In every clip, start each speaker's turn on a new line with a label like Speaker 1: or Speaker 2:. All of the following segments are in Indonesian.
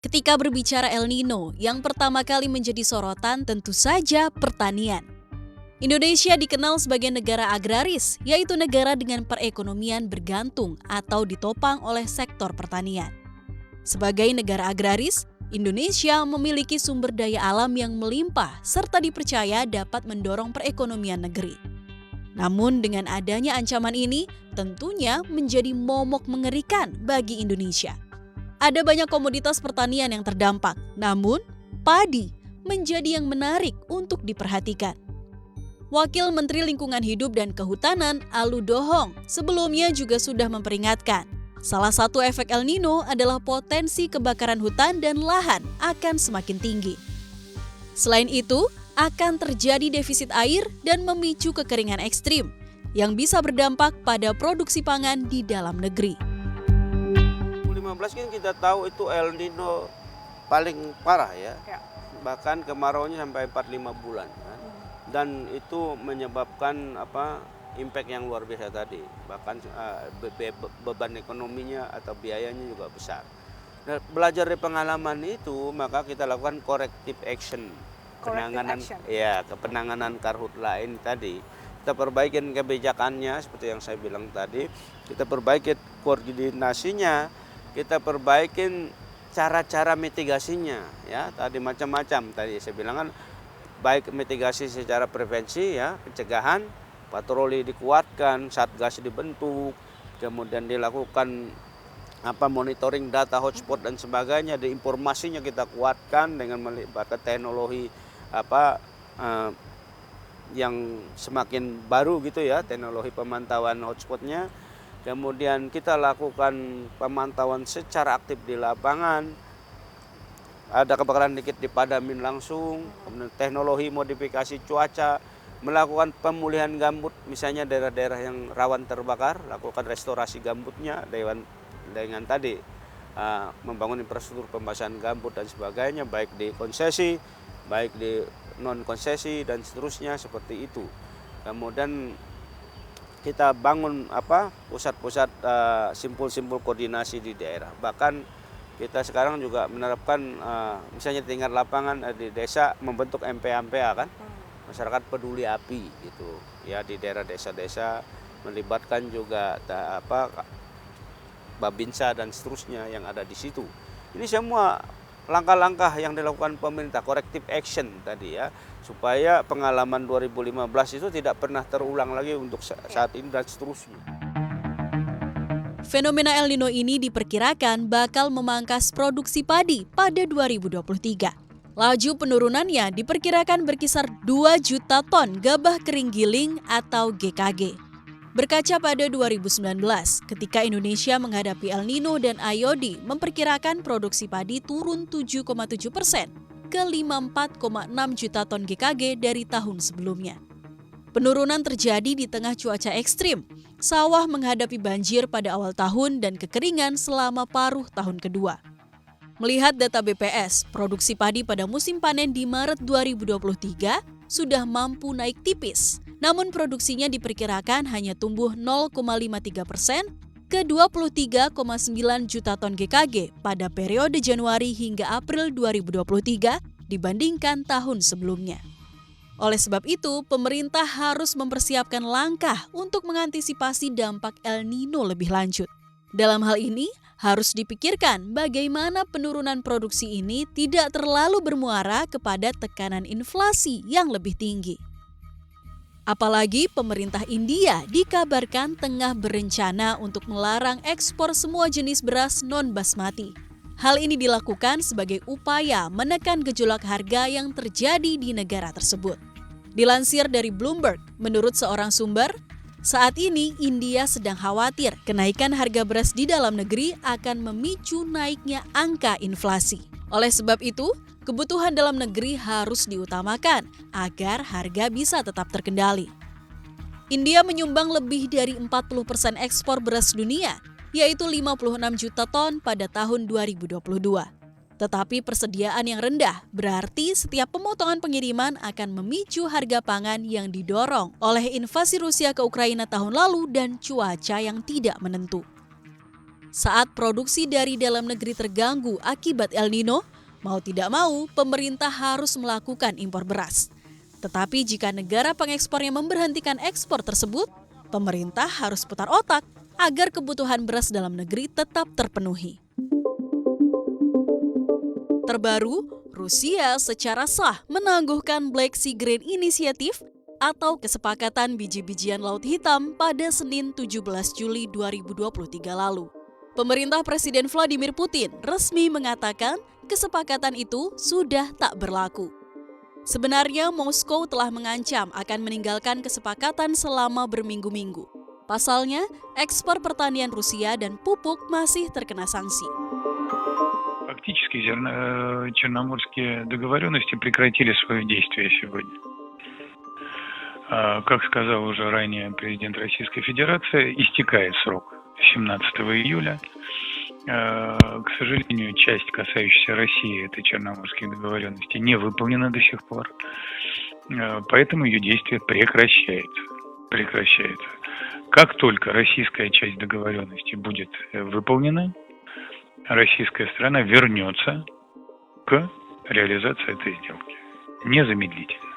Speaker 1: Ketika berbicara El Nino, yang pertama kali menjadi sorotan tentu saja pertanian. Indonesia dikenal sebagai negara agraris, yaitu negara dengan perekonomian bergantung atau ditopang oleh sektor pertanian. Sebagai negara agraris, Indonesia memiliki sumber daya alam yang melimpah serta dipercaya dapat mendorong perekonomian negeri. Namun dengan adanya ancaman ini, tentunya menjadi momok mengerikan bagi Indonesia. Ada banyak komoditas pertanian yang terdampak, namun padi menjadi yang menarik untuk diperhatikan. Wakil Menteri Lingkungan Hidup dan Kehutanan Alu Dohong sebelumnya juga sudah memperingatkan, salah satu efek El Nino adalah potensi kebakaran hutan dan lahan akan semakin tinggi. Selain itu, akan terjadi defisit air dan memicu kekeringan ekstrim yang bisa berdampak pada produksi pangan di dalam negeri.
Speaker 2: 2015 kan kita tahu itu El Nino paling parah ya. Bahkan kemarauannya sampai 4-5 bulan kan. Dan itu menyebabkan impact yang luar biasa tadi. Bahkan beban ekonominya atau biayanya juga besar. Nah, belajar dari pengalaman itu, maka kita lakukan corrective action. Penanganan karhutla ini tadi. Kita perbaikin kebijakannya seperti yang saya bilang tadi. Kita perbaikin koordinasinya. Kita perbaikin cara-cara mitigasinya, ya tadi macam-macam tadi saya bilang kan, baik mitigasi secara prevensi ya, pencegahan, patroli dikuatkan, satgas dibentuk, kemudian dilakukan monitoring data hotspot dan sebagainya, di informasinya kita kuatkan dengan melibatkan teknologi yang semakin baru gitu ya, teknologi pemantauan hotspotnya. Kemudian kita lakukan pemantauan secara aktif di lapangan. Ada kebakaran dikit dipadamin langsung. Kemudian teknologi modifikasi cuaca, melakukan pemulihan gambut, misalnya daerah-daerah yang rawan terbakar, lakukan restorasi gambutnya dengan tadi membangun infrastruktur pembasahan gambut dan sebagainya, baik di konsesi, baik di non konsesi dan seterusnya seperti itu. Kemudian kita bangun pusat-pusat simpul-simpul koordinasi di daerah. Bahkan kita sekarang juga menerapkan misalnya tingkat lapangan di desa membentuk MPA kan, masyarakat peduli api gitu ya, di daerah desa-desa, melibatkan juga Babinsa dan seterusnya yang ada di situ. Ini semua langkah-langkah yang dilakukan pemerintah, corrective action tadi ya, supaya pengalaman 2015 itu tidak pernah terulang lagi untuk saat ini dan seterusnya.
Speaker 1: Fenomena El Nino ini diperkirakan bakal memangkas produksi padi pada 2023. Laju penurunannya diperkirakan berkisar 2 juta ton gabah kering giling atau GKG. Berkaca pada 2019, ketika Indonesia menghadapi El Nino dan IOD, memperkirakan produksi padi turun 7,7% ke 54,6 juta ton GKG dari tahun sebelumnya. Penurunan terjadi di tengah cuaca ekstrim, sawah menghadapi banjir pada awal tahun dan kekeringan selama paruh tahun kedua. Melihat data BPS, produksi padi pada musim panen di Maret 2023 sudah mampu naik tipis, namun produksinya diperkirakan hanya tumbuh 0,53% ke 23,9 juta ton GKG pada periode Januari hingga April 2023 dibandingkan tahun sebelumnya. Oleh sebab itu, pemerintah harus mempersiapkan langkah untuk mengantisipasi dampak El Nino lebih lanjut. Dalam hal ini, harus dipikirkan bagaimana penurunan produksi ini tidak terlalu bermuara kepada tekanan inflasi yang lebih tinggi. Apalagi pemerintah India dikabarkan tengah berencana untuk melarang ekspor semua jenis beras non-basmati. Hal ini dilakukan sebagai upaya menekan gejolak harga yang terjadi di negara tersebut. Dilansir dari Bloomberg, menurut seorang sumber, saat ini India sedang khawatir kenaikan harga beras di dalam negeri akan memicu naiknya angka inflasi. Oleh sebab itu, kebutuhan dalam negeri harus diutamakan agar harga bisa tetap terkendali. India menyumbang lebih dari 40% ekspor beras dunia, yaitu 56 juta ton pada tahun 2022. Tetapi persediaan yang rendah berarti setiap pemotongan pengiriman akan memicu harga pangan yang didorong oleh invasi Rusia ke Ukraina tahun lalu dan cuaca yang tidak menentu. Saat produksi dari dalam negeri terganggu akibat El Nino, mau tidak mau pemerintah harus melakukan impor beras. Tetapi jika negara pengekspornya memberhentikan ekspor tersebut, pemerintah harus putar otak agar kebutuhan beras dalam negeri tetap terpenuhi. Terbaru, Rusia secara sah menangguhkan Black Sea Grain Initiative atau Kesepakatan Biji-bijian Laut Hitam pada Senin 17 Juli 2023 lalu. Pemerintah Presiden Vladimir Putin resmi mengatakan kesepakatan itu sudah tak berlaku. Sebenarnya Moskow telah mengancam akan meninggalkan kesepakatan selama berminggu-minggu. Pasalnya, ekspor pertanian Rusia dan pupuk masih terkena sanksi.
Speaker 3: Фактически черноморские договоренности прекратили свое действие сегодня. Как сказал уже ранее президент Российской Федерации, истекает срок 17 июля. К сожалению, часть, касающаяся России, этой черноморских договоренностей, не выполнена до сих пор. Поэтому ее действие прекращается. Как только российская часть договоренности будет выполнена, российская сторона вернется к реализации этой сделки незамедлительно.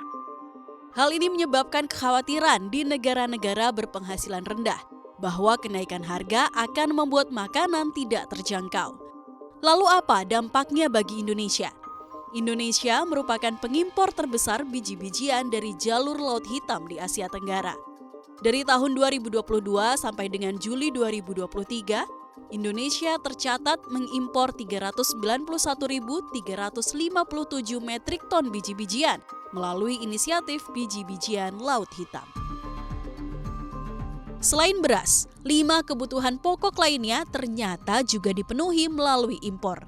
Speaker 1: Hal ini menyebabkan kekhawatiran di negara-negara berpenghasilan rendah bahwa kenaikan harga akan membuat makanan tidak terjangkau. Lalu apa dampaknya bagi Indonesia? Indonesia merupakan pengimpor terbesar biji-bijian dari jalur Laut Hitam di Asia Tenggara. Dari tahun 2022 sampai dengan Juli 2023, Indonesia tercatat mengimpor 391.357 metrik ton biji-bijian melalui inisiatif Biji-bijian Laut Hitam. Selain beras, 5 kebutuhan pokok lainnya ternyata juga dipenuhi melalui impor.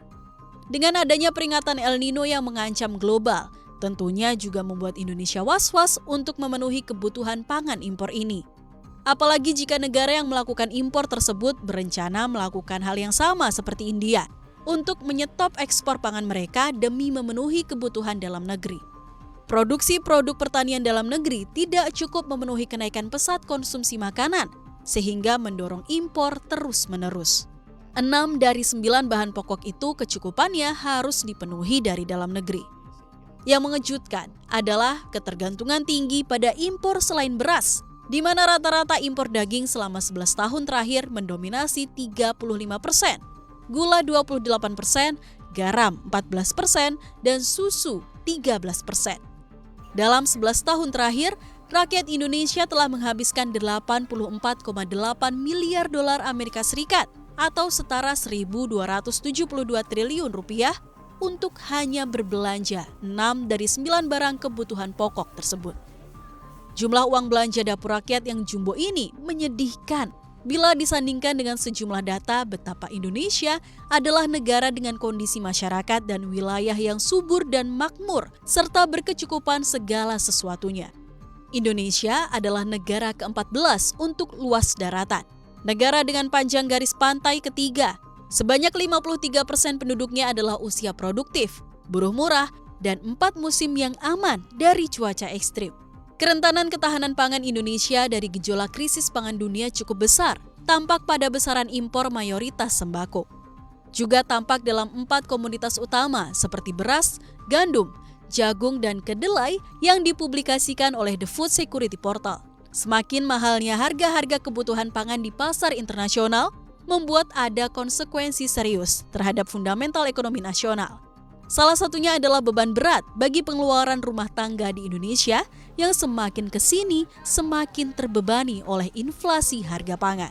Speaker 1: Dengan adanya peringatan El Nino yang mengancam global, tentunya juga membuat Indonesia was-was untuk memenuhi kebutuhan pangan impor ini. Apalagi jika negara yang melakukan impor tersebut berencana melakukan hal yang sama seperti India untuk menyetop ekspor pangan mereka demi memenuhi kebutuhan dalam negeri. Produksi produk pertanian dalam negeri tidak cukup memenuhi kenaikan pesat konsumsi makanan, sehingga mendorong impor terus-menerus. 6 dari 9 bahan pokok itu kecukupannya harus dipenuhi dari dalam negeri. Yang mengejutkan adalah ketergantungan tinggi pada impor selain beras, di mana rata-rata impor daging selama 11 tahun terakhir mendominasi 35%, gula 28%, garam 14%, dan susu 13%. Dalam 11 tahun terakhir, rakyat Indonesia telah menghabiskan 84,8 miliar dolar Amerika Serikat atau setara 1.272 triliun rupiah untuk hanya berbelanja 6 dari 9 barang kebutuhan pokok tersebut. Jumlah uang belanja dapur rakyat yang jumbo ini menyedihkan bila disandingkan dengan sejumlah data betapa Indonesia adalah negara dengan kondisi masyarakat dan wilayah yang subur dan makmur serta berkecukupan segala sesuatunya. Indonesia adalah negara ke-14 untuk luas daratan. Negara dengan panjang garis pantai ketiga. Sebanyak 53% penduduknya adalah usia produktif, buruh murah, dan 4 musim yang aman dari cuaca ekstrim. Kerentanan ketahanan pangan Indonesia dari gejolak krisis pangan dunia cukup besar, tampak pada besaran impor mayoritas sembako. Juga tampak dalam 4 komoditas utama seperti beras, gandum, jagung, dan kedelai yang dipublikasikan oleh The Food Security Portal. Semakin mahalnya harga-harga kebutuhan pangan di pasar internasional membuat ada konsekuensi serius terhadap fundamental ekonomi nasional. Salah satunya adalah beban berat bagi pengeluaran rumah tangga di Indonesia yang semakin kesini semakin terbebani oleh inflasi harga pangan.